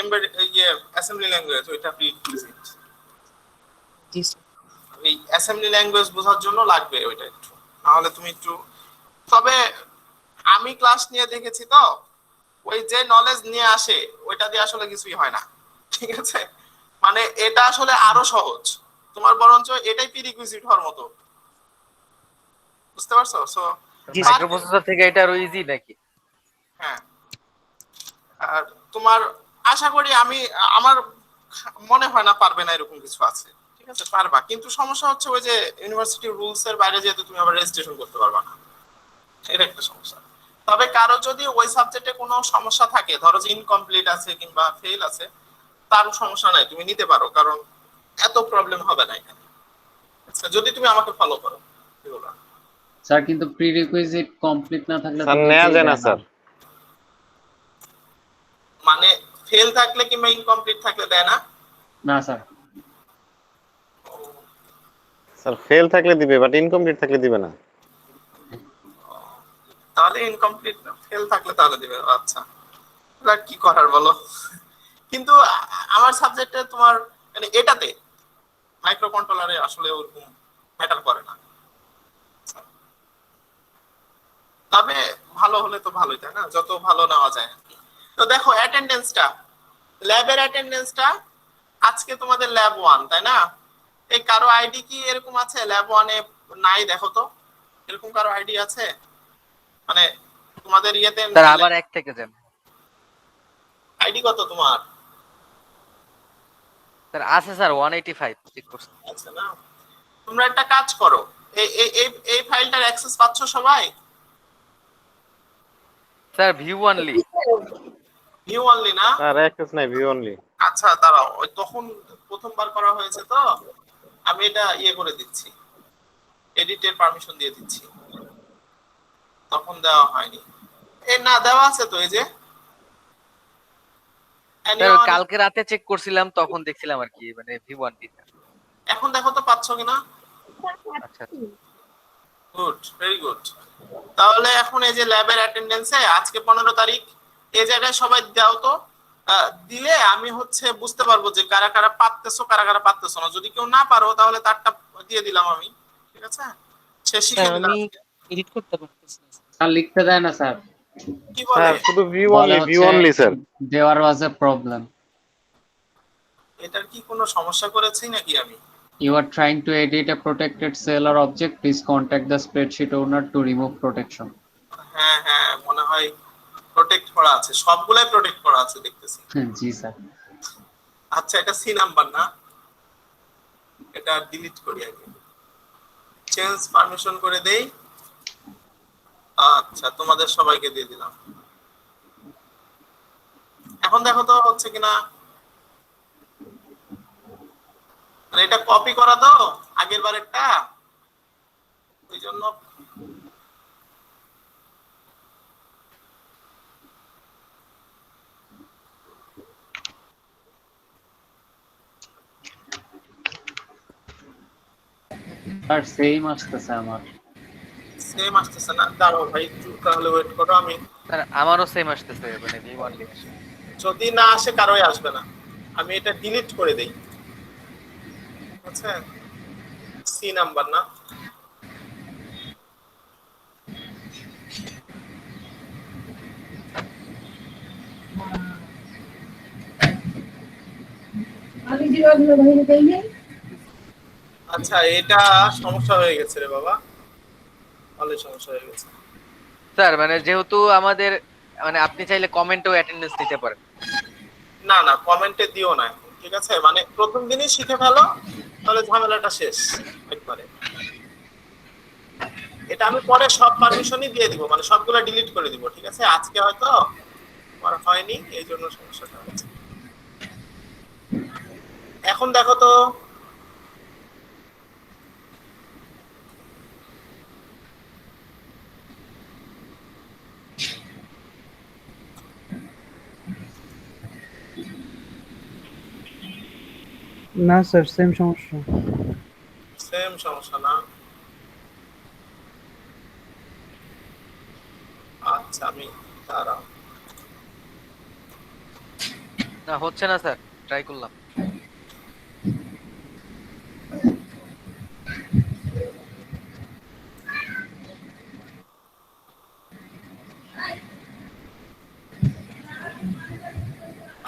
Embedded assembly language ওইটা prerequisite. জি sir. এই assembly language বোঝার জন্য লাগবে ওইটা একটু, নাহলে তুমি একটু, তবে আমি ক্লাস নিয়ে দেখেছি তো ওই যে নলেজ নিয়ে আসে ওইটা দিয়ে আসলে কিছুই হয় না, ঠিক আছে? মানে এটা আসলে আরো সহজ, তোমার বরঞ্চ এটাই প্রিরিকুইজিট হওয়ার মতো, বুঝতে পারছো? সো মাইক্রোপ্রসেসর থেকে এটা আরো ইজি নাকি? হ্যাঁ, আর তোমার আশা করি আমার মনে হয় না পারবে না, এরকম কিছু আছে, ঠিক আছে? পারবা, কিন্তু সমস্যা হচ্ছে ওই যে ইউনিভার্সিটি রুলস এর বাইরে যেহেতু তুমি আবার রেজিস্ট্রেশন করতে পারবা না, এটা একটা সমস্যা। তবে কারো যদি ওই সাবজেক্টে কোনো সমস্যা থাকে, ধরো যে ইনকমপ্লিট আছে কিংবা ফেল আছে, তারও সমস্যা নাই, তুমি নিতে পারো, কারণ এত প্রবলেম হবে না এখানে। আচ্ছা, যদি তুমি আমাকে ফলো করো। কি বলবা স্যার? কিন্তু প্রিরিকুইজিট কমপ্লিট না থাকলে স্যার তো নেওয়া নিতেই যায় না দেয় না। স্যার। মানে ফেল থাকলে কিংবা ইনকমপ্লিট থাকলে দেয় না? না স্যার। স্যার ফেল থাকলে দিবে, বাট ইনকমপ্লিট থাকলে দিবে না। তাহলে ইনকমপ্লিট, ফেল থাকলে তাহলে দিবে। আচ্ছা, তাহলে কি করার বলো। কিন্তু আমার সাবজেক্টে তোমার মানে এটাতে মাইক্রো কন্ট্রোলারে আসলে ওরকম ম্যাটার করে না। তবে ভালো হলে তো ভালোই, তাই না? যত ভালো নেওয়া যায় আর কি। তো দেখো অ্যাটেন্ডেন্সটা, ল্যাবের অ্যাটেন্ডেন্সটা আজকে তোমাদের ল্যাব 1, তাই না? এই কারো আইডি কি এরকম আছে ল্যাব 1 এ নাই? দেখো তো এরকম কারো আইডি আছে মানে তোমাদের ইয়েতে? স্যার আবার এক থেকে যান। আইডি কত তোমার? স্যার আছে স্যার 185 চেক করছি। আচ্ছা, না তোমরা একটা কাজ করো, এই এই এই এই ফাইলটার অ্যাক্সেস পাচ্ছ সবাই? Sir view only. View only না? স্যার অ্যাক্সেস নাই, ভিউ অনলি। আচ্ছা দাঁড়াও, ওই তখন প্রথমবার করা হয়েছে তো আমি এটা করে দিচ্ছি, এডিটের পারমিশন দিয়ে দিচ্ছি, তখন দেওয়া হয়নি। না দেওয়া আছে তো, এই যে স্যার কালকে রাতে চেক করছিলাম তখন দেখছিলাম আর কি, মানে ভিউ অনলি। এখন দেখো তো পাচ্ছ কিনা? আচ্ছা গুড, ভেরি গুড। তাহলে এখন এই যে ল্যাবের অ্যাটেন্ডেন্সে আজকে 15 তারিখ, এই জায়গায় সবাই দাও তো। দিলে আমি বুঝতে পারবো যে কারা কারা পারতেছো কারা কারা পারতেছো না। যদি কেউ না পারো তাহলে তারটা দিয়ে দিলাম আমি, ঠিক আছে? সে শিখে নিলাম। আমি এডিট করতে পারতেছি না স্যার লিখতে দেয় না স্যার। কি বলে? স্যার শুধু ভিউ বলে অনলি, ভিউ হচ্ছে অনলি স্যার। দেওয়ার ওয়াজ এ প্রবলেম। এটার কি কোনো সমস্যা করেছি নাকি আমি? You are trying to edit a protected cell or object. Please contact the spreadsheet owner to remove protection. হ্যাঁ হ্যাঁ, মনে হয় প্রোটেক্ট করা আছে, সবগুলাই প্রোটেক্ট করা আছে দেখতেছি। জি স্যার। আচ্ছা, এটা সি নাম্বার না, এটা ডিলিট করি আগে, চেঞ্জ পারমিশন করে দেই। আচ্ছা, তোমাদের সবাইকে দিয়ে দিলাম। এখন দেখো তো হচ্ছে কিনা। মানে এটা কপি করা তো আগের বারেরটা, ওই জন্য আর সেম আসতেছে আমার। সেম আসতেছে না? দাঁড়াও ভাই একটু তাহলে ওয়েট করো, আমি স্যার আমারও সেম আসতেছে, মানে ভিউ অনলি। যদি না আসে কারোই আসবে না, আমি এটা ডিলিট করে দেই। আচ্ছা, সি নাম্বার না? আচ্ছা, এটা সমস্যা হয়ে গেছে রে বাবা, ভালো সমস্যা হয়ে গেছে। স্যার মানে যেহেতু আমাদের, মানে আপনি চাইলে কমেন্টেও অ্যাটেন্ডেন্স দিতে পারেন। না না, কমেন্টে দিও না এখন, ঠিক আছে? মানে প্রথম দিনই শিখে ফেলো, তাহলে ঝামেলাটা শেষ একবারে। এটা আমি পরে সব পারমিশনই দিয়ে দিব, মানে সবগুলা ডিলিট করে দিব, ঠিক আছে? আজকে হয়তো আমার হয়নি, এই জন্য সমস্যাটা হচ্ছে। এখন দেখো তো, না স্যার, সেম সমস্যা। সেম সমস্যা না? আচ্ছা, আমি দাঁড়াও, না হচ্ছে না স্যার, ট্রাই করলাম।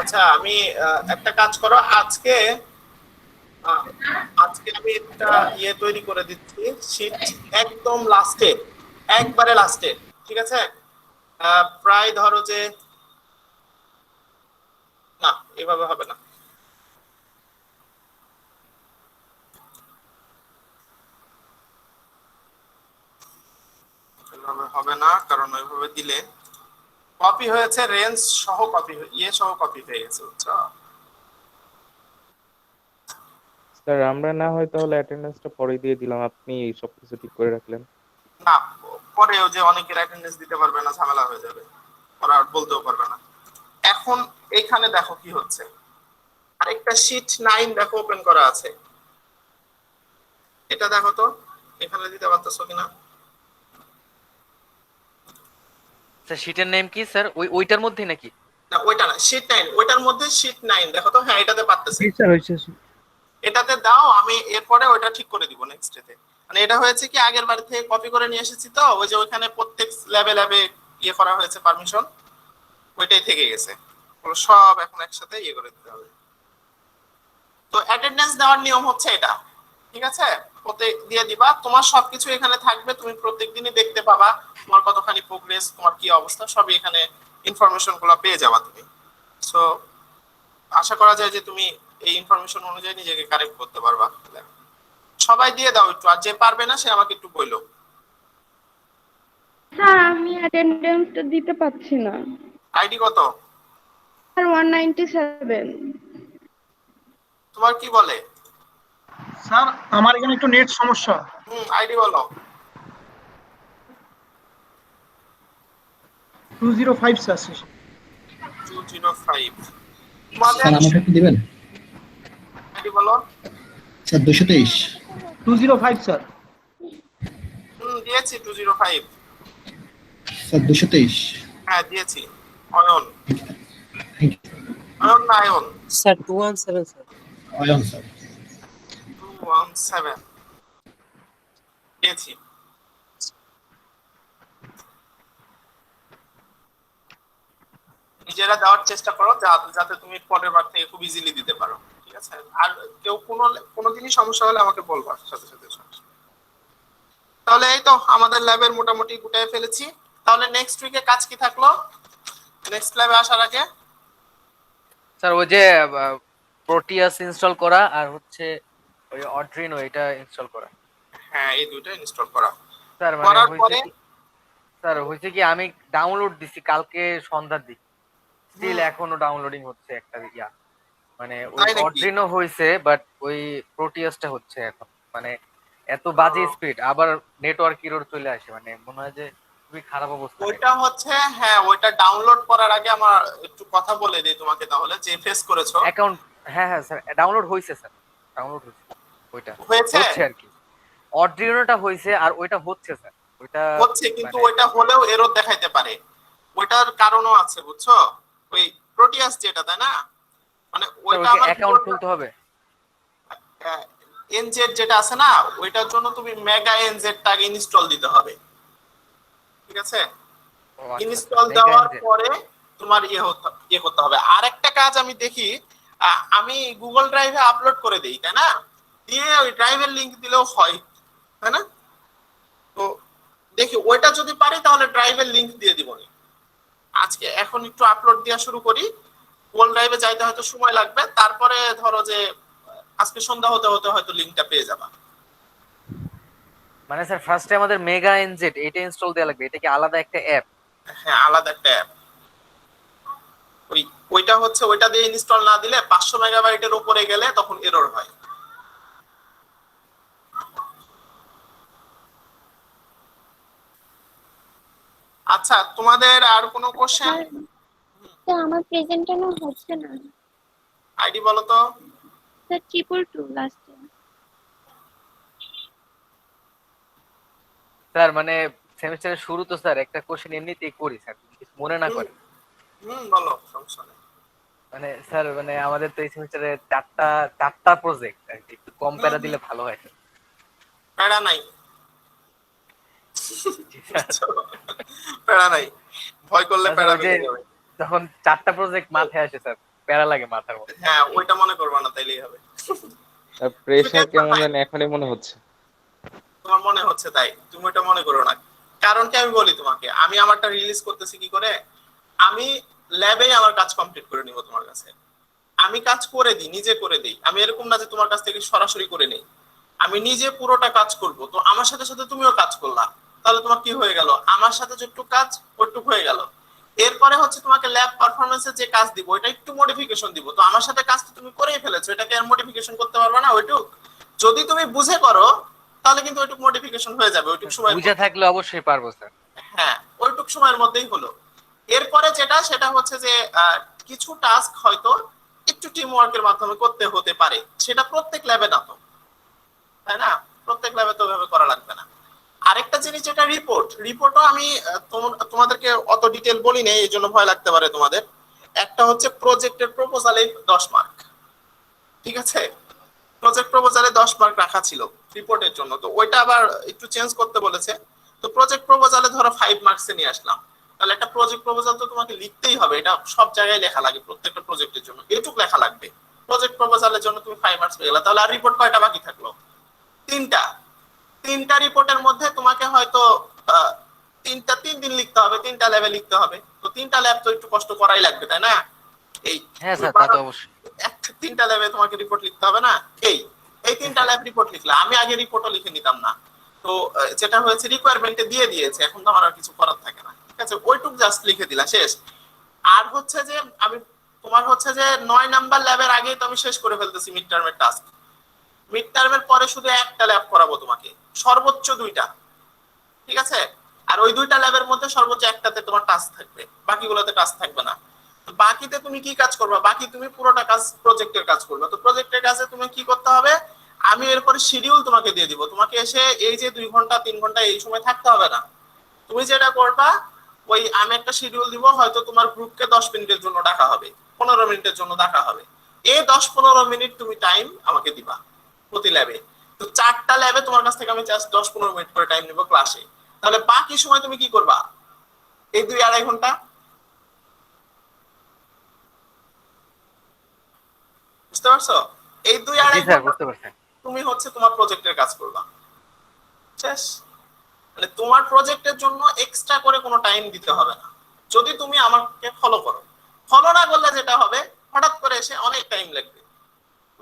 আচ্ছা আমি একটা কাজ করো, আজকে আহ, আজকে আমি একটা ইয়ে তৈরি করে দিচ্ছি, শীট একদম লাস্টে, একবারে লাস্টে, ঠিক আছে? প্রায় ধরো যে, না এভাবে হবে না, এভাবে হবে না, কারণ ওইভাবে দিলে কপি হয়েছে, রেঞ্জ সহ কপি, ইয়ে সহ কপি হয়ে গেছে, বুঝছো? স্যার আমরা না হয় তাহলে অ্যাটেন্ডেন্সটা পরে দিয়ে দিলাম, আপনি সবকিছু ঠিক করে রাখলেন। না, পরেও যে অনেকের অ্যাটেন্ডেন্স দিতে পারবে না, ঝামেলা হয়ে যাবে, ওরা আর বলতেও পারবে না। এখন এইখানে দেখো কি হচ্ছে, আরেকটা শীট 9 দেখো ওপেন করা আছে, এটা দেখো তো এখানে দিতে পারতেছো কিনা। স্যার শীটের নেম কি স্যার, ওইটার মধ্যে নাকি? না ওইটা না, শীট 9, ওইটার মধ্যে শীট 9 দেখো তো, হ্যাঁ এটাতে পারতেছে, জি স্যার হয়েছে স্যার। এটাতে দাও, আমি এরপরে ওইটা ঠিক করে দিব নেক্সট ডেতে। মানে এটা হয়েছে কি, আগের বার থেকে কপি করে নিয়ে এসেছি তো, ওই যে ওইখানে প্রত্যেক ল্যাবে ল্যাবে ইয়ে করা হয়েছে পারমিশন, ওইটাই থেকে গেছে, ওগুলো সব এখন একসাথে ইয়ে করে দিতে হবে। তো অ্যাটেন্ডেন্স দেওয়ার নিয়ম হচ্ছে এটা, ঠিক আছে? ওতে দিয়ে দিবা, তোমার সবকিছু এখানে থাকবে, তুমি প্রত্যেকদিনই দেখতে পাবা তোমার কতখানি প্রোগ্রেস, তোমার কি অবস্থা, সবই এখানে ইনফরমেশন গুলো পেয়ে যাবা তুমি। সো আশা করা যায় যে তুমি এই ইনফরমেশন অনুযায়ী নিজেকে কারেক্ট করতে পারবা। সবাই দিয়ে দাও একটু, আর যে পারবে না সে আমাকে একটু বইলো। স্যার আমি অ্যাটেন্ডেন্সটা দিতে পারছি না। আইডি কত? স্যার 197। তোমার কি বলে? স্যার আমার এখানে একটু নেট সমস্যা। আইডি বলো। 205 স্যার। 205। স্যার তোমাদের আমাকে একটু দিবেন? আইডি বলো। স্যার 223। 205 স্যার। দিয়েছি 205। স্যার 223। হ্যাঁ দিয়েছি। Ayan, thank you. অয়ন না Ayan? Sir 217 sir. Ayon sir. 217 দিয়েছি। নিজেরা দেওয়ার চেষ্টা করো, যাতে তুমি পরের বার থেকে খুব ইজিলি দিতে পারো, ঠিক আছে? আর কেউ কোনোদিনই সমস্যা হলে আমাকে বলবা সাথে সাথে। তাহলে এই তো আমাদের ল্যাবের মোটামুটি গুটায় ফেলেছি। তাহলে নেক্সট উইকে কাজ কি থাকলো নেক্সট ল্যাবে আসার আগে? স্যার ওই যে প্রোটিয়াস ইনস্টল করা আর হচ্ছে ওই অড্রিনো এটা ইনস্টল করা। হ্যাঁ এই দুইটা ইনস্টল করা। স্যার মানে করার হয়েছে পরে কি, স্যার হয়েছে কি আমি ডাউনলোড দিছি কালকে সন্ধ্যার দিকে, স্টিল এখনো ডাউনলোডিং হচ্ছে একটা ইয়া, মানে ওই তাই নাকি? অড্রিনো হয়েছে বাট ওই প্রোটিয়াসটা হচ্ছে এখন, মানে এত বাজে স্পিড, আবার নেটওয়ার্ক এরর চলে আসে, মানে মনে হয় যে খুবই খারাপ অবস্থা। ওইটা হচ্ছে, হ্যাঁ ওইটা ডাউনলোড করার আগে আমার একটু কথা বলে দিই তোমাকে, তাহলে যে ফেস করেছো অ্যাকাউন্ট, হ্যাঁ হ্যাঁ স্যার ডাউনলোড হয়েছে, স্যার ডাউনলোড হয়েছে, ওইটা হয়েছে হচ্ছে আর কি, অড্রিনোটা হয়েছে আর ওইটা হচ্ছে স্যার, ওইটা হচ্ছে, কিন্তু মানে ওইটা হলেও এরর দেখাইতে পারে, ওইটার কারণও আছে বুঝছো? ওই প্রোটিয়াস যেটা, তাই না? মানে ওইটা ওইকে আবার অ্যাকাউন্ট খুলতে হবে। এনজেড যেটা আছে না, ওইটার জন্য তুমি মেগা এনজেডটা আগে ইনস্টল দিতে হবে, ঠিক আছে? ও আচ্ছা আচ্ছা, ইনস্টল মেগা দেওয়ার এনজেড। পরে তোমার ইয়ে করতে হবে। আর একটা কাজ আমি দেখি, আমি গুগল ড্রাইভে আপলোড করে দেই, তাই না? দিয়ে ওই ড্রাইভের লিংক দিলেও হয়, তাই না? তো দেখি ওইটা যদি পারি তাহলে ড্রাইভের লিংক দিয়ে দিব। আজকে এখন একটু আপলোড দেওয়া শুরু করি, গুগল ড্রাইভে যাইতে হয়তো সময় লাগবে, তারপরে ধরো যে আজকে সন্ধ্যা হতে হতে হয়তো লিংকটা পেয়ে যাবা। মানে স্যার ফার্স্টে আমাদের মেগা এনজেড এটা ইনস্টল দেওয়া লাগবে, এটা কি আলাদা একটা অ্যাপ? হ্যাঁ আলাদা একটা অ্যাপ, ওইটা হচ্ছে ওইটা দিয়ে ইনস্টল না দিলে 500 মেগাবাইটের উপরে গেলে তখন এরর হয়। আচ্ছা তোমাদের আর কোনো কোশ্চেন? স্যার আমার প্রেজেন্ট কেন হচ্ছে না? আইডি বলো তো। স্যার 222 লাস্টে। স্যার মানে সেমিস্টারের শুরু তো স্যার একটা কোশ্চেন এমনিতেই করি স্যার, কিছু মনে না করে। বলো, সমস্যা নেই। মানে স্যার মানে আমাদের তো এই সেমিস্টারে চারটা প্রজেক্ট আর কি, একটু কম প্যারা দিলে ভালো হয়। প্যারা নাই, জি স্যার। বুঝছো? প্যারা নাই, ভয় করলে স্যার প্যারা ওই যে বেড়ে যাবে। যখন চারটা প্রজেক্ট মাথায় আসে স্যার, প্যারা লাগে মাথার মধ্যে। হ্যাঁ, ওইটা মনে করবা না, তাইলেই হবে। তুমি প্রেশার টেনশন কেমন নাই, জানি এখনই মনে হচ্ছে। তোমার মনে হচ্ছে তাই, তুমি ওটা মনে করো না। কারণ কি আমি বলি তোমাকে, আমি আমারটা রিলিজ করতেছি কি করে, আমি ল্যাবেই আমার কাজ কমপ্লিট করে নিব তোমার কাছে। আমি কাজ করে দিই, নিজে করে দিই, আমি এরকম না যে তোমার কাছ থেকে সরাসরি করে নেই। আমি নিজে পুরোটা কাজ করব, তো আমার সাথে সাথে তুমিও কাজ করলা, তাহলে তোমার কি হয়ে গেল, আমার সাথে যেটুকু কাজ ওইটুকু হয়ে গেল। এরপরে হচ্ছে তোমাকে ল্যাব পারফরমেন্সে যে কাজ দিব ওইটা একটু মডিফিকেশন দিব, তো আমার সাথে কাজ তো তুমি করেই ফেলেছো, এটাকে আর মডিফিকেশন করতে পারবে না ওইটুক। যদি তুমি বুঝে করো তাহলে কিন্তু ওইটুক মডিফিকেশন হয়ে যাবে ওইটুক সময়ের বুঝে মধ্যে। থাকলে অবশ্যই পারবো স্যার। হ্যাঁ, ওইটুক সময়ের মধ্যেই হলো। এরপরে যেটা সেটা হচ্ছে যে কিছু টাস্ক হয়তো একটু টিম ওয়ার্কের মাধ্যমে করতে হতে পারে, সেটা প্রত্যেক ল্যাবে না তো, তাই না? প্রত্যেক ল্যাবে তো ওইভাবে করা লাগবে না। আরেকটা জিনিস যেটা রিপোর্টও আমি তোমাদেরকে অত ডিটেল বলি নেই, এই জন্য ভয় লাগতে পারে তোমাদের। একটা হচ্ছে প্রজেক্টের প্রপোজালে 10 মার্ক, ঠিক আছে? প্রজেক্ট প্রপোজালে 10 মার্ক রাখা ছিল রিপোর্টের জন্য, তো ওইটা আবার একটু চেঞ্জ করতে বলেছে। তো প্রজেক্ট প্রপোজালে ধরো 5 মার্কসে নিয়ে আসলাম, তাহলে একটা প্রজেক্ট প্রপোজাল তো তোমাকে লিখতেই হবে, এটা সব জায়গায় লেখা লাগে, প্রত্যেকটা প্রজেক্টের জন্য এইটুকু লেখা লাগবে। প্রজেক্ট প্রপোজালের জন্য তুমি 5 মার্কস পেয়ে গেলা, তাহলে আর রিপোর্ট কয়টা বাকি থাকলো? 3টা। 3টা রিপোর্টের মধ্যে তোমাকে হয়তো 3 দিন লিখতে হবে, 3টা ল্যাবে লিখতে হবে, তো 3টা ল্যাব তো একটু কষ্ট করাই লাগবে, তাই না? এই হ্যাঁ স্যার, তা তো অবশ্যই। 3টা ল্যাবে তোমাকে রিপোর্ট লিখতে হবে না? এই এই 3টা ল্যাব রিপোর্ট লিখলে, আমি আগে রিপোর্টও লিখে নিতাম না। তো যেটা হয়েছে রিকোয়ারমেন্টে দিয়ে দিয়েছে, এখন তো আমার আর কিছু করার থাকে না, ঠিক আছে? ওইটুক জাস্ট লিখে দিলা, শেষ। আর হচ্ছে যে আমি তোমার হচ্ছে যে 9 নাম্বার ল্যাবের আগেই তো আমি শেষ করে ফেলতেছি মিড টার্মের টাস্ক। মিড টার্মের পরে শুধু একটা ল্যাব করাবো তোমাকে, সর্বোচ্চ 2টা, ঠিক আছে? আর ওই 2টা ল্যাবের মধ্যে সর্বোচ্চ একটাতে তোমার টাস্ক থাকবে, বাকিগুলোতে টাস্ক থাকবে না। বাকিতে তুমি কি কাজ করবা? বাকি তুমি পুরোটা কাজ প্রজেক্টের কাজ করবে। তো প্রজেক্টের কাজে তুমি কি করতে হবে, আমি এরপরে শিডিউল তোমাকে দিয়ে দিব, তোমাকে এসে এই যে 2 ঘন্টা 3 ঘন্টা এই সময় থাকতে হবে না। তুমি যেটা করবা, ওই আমি একটা শিডিউল দিব, হয়তো তোমার গ্রুপকে 10 মিনিটের জন্য ডাকা হবে, 15 মিনিটের জন্য ডাকা হবে। এই 10-15 মিনিট তুমি টাইম আমাকে দিবা প্রতি ল্যাবে। তো 4টা ল্যাবে তোমার কাছ থেকে আমি জাস্ট 10-15 মিনিট করে টাইম নিব ক্লাসে। তাহলে বাকি সময় তুমি কি করবা? এই 2-2.5 ঘন্টা, বুঝতে পারছো? এই দুই জি আড়াই স্যার, ঘন্টা বুঝতে পারছেন। তুমি হচ্ছে তোমার প্রজেক্টের কাজ করবা, শেষ। মানে তোমার প্রজেক্টের জন্য এক্সট্রা করে কোনো টাইম দিতে হবে না, যদি তুমি আমাকে ফলো করো। ফলো না করলে যেটা হবে, হঠাৎ করে এসে অনেক টাইম লাগবে,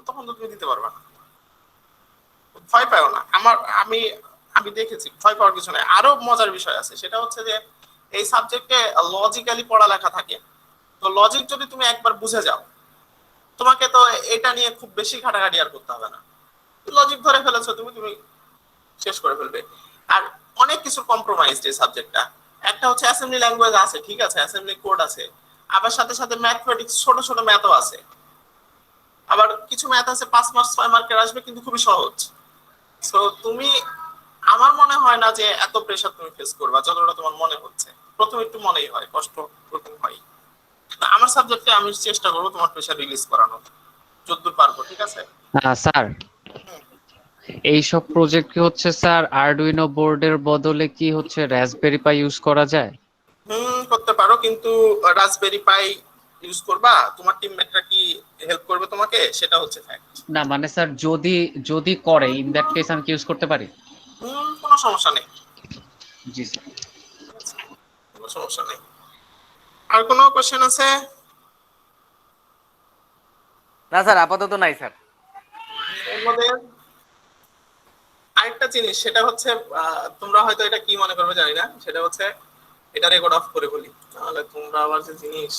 তখন তো তুমি দিতে পারবে না। ভয় পাও না, আমি আমি দেখেছি, ভয় পাওয়ার কিছু নাই। আরো মজার বিষয় আছে, সেটা হচ্ছে যে এই সাবজেক্টে লজিক্যালি পড়ালেখা থাকে। তো লজিক যদি তুমি একবার বুঝে যাও, তোমাকে তো এটা নিয়ে খুব বেশি ঘাটাঘাটি আর করতে হবে না। লজিক ধরে ফেলেছো তুমি, তুমি শেষ করে ফেলবে। আর অনেক কিছু কম্প্রোমাইজ এই সাবজেক্টটা। একটা হচ্ছে অ্যাসেম্বলি ল্যাঙ্গুয়েজ আছে, ঠিক আছে, অ্যাসেম্বলি কোড আছে, আবার সাথে সাথে ম্যাথমেটিক্স, ছোট ছোট ম্যাথও আছে। আবার কিছু ম্যাথ আছে 5 মার্ক 6 মার্কের আসবে, কিন্তু খুবই সহজ। সো তুমি, আমার মনে হয় না যে এত প্রেশার তুমি ফেস করবা যতটা তোমার মনে হচ্ছে। প্রথমে একটু মনেই হয় কষ্ট, প্রথম হয়। আমার সাবজেক্টে আমি চেষ্টা করবো তোমার প্রেশার রিলিজ করানোর, যতদূর পারবো, ঠিক আছে? স্যার, এইসব প্রজেক্ট কি হচ্ছে স্যার আরডুইনো বোর্ডের বদলে কি হচ্ছে রাসবেরি পাই ইউজ করা যায়? করতে পারো, কিন্তু রাসবেরি পাই ইউজ করবা, তোমার টিমমেটরা কি হেল্প করবে তোমাকে, সেটা হচ্ছে ফ্যাক্ট। না মানে স্যার, যদি যদি করে ইন দ্যাট কেস আমি কি ইউজ করতে পারি? কোনো সমস্যা নেই, জি স্যার। ঠিক আছে? কোনো সমস্যা নেই। আর কোনো কোশ্চেন আছে? না স্যার, আপাতত নাই স্যার। এর মধ্যে আরেকটা জিনিস, সেটা হচ্ছে তোমরা হয়তো এটা কি মনে করবে জানি না, সেটা হচ্ছে এটা রেকর্ড অফ করে বলি, তাহলে তোমরা আবার যে জিনিস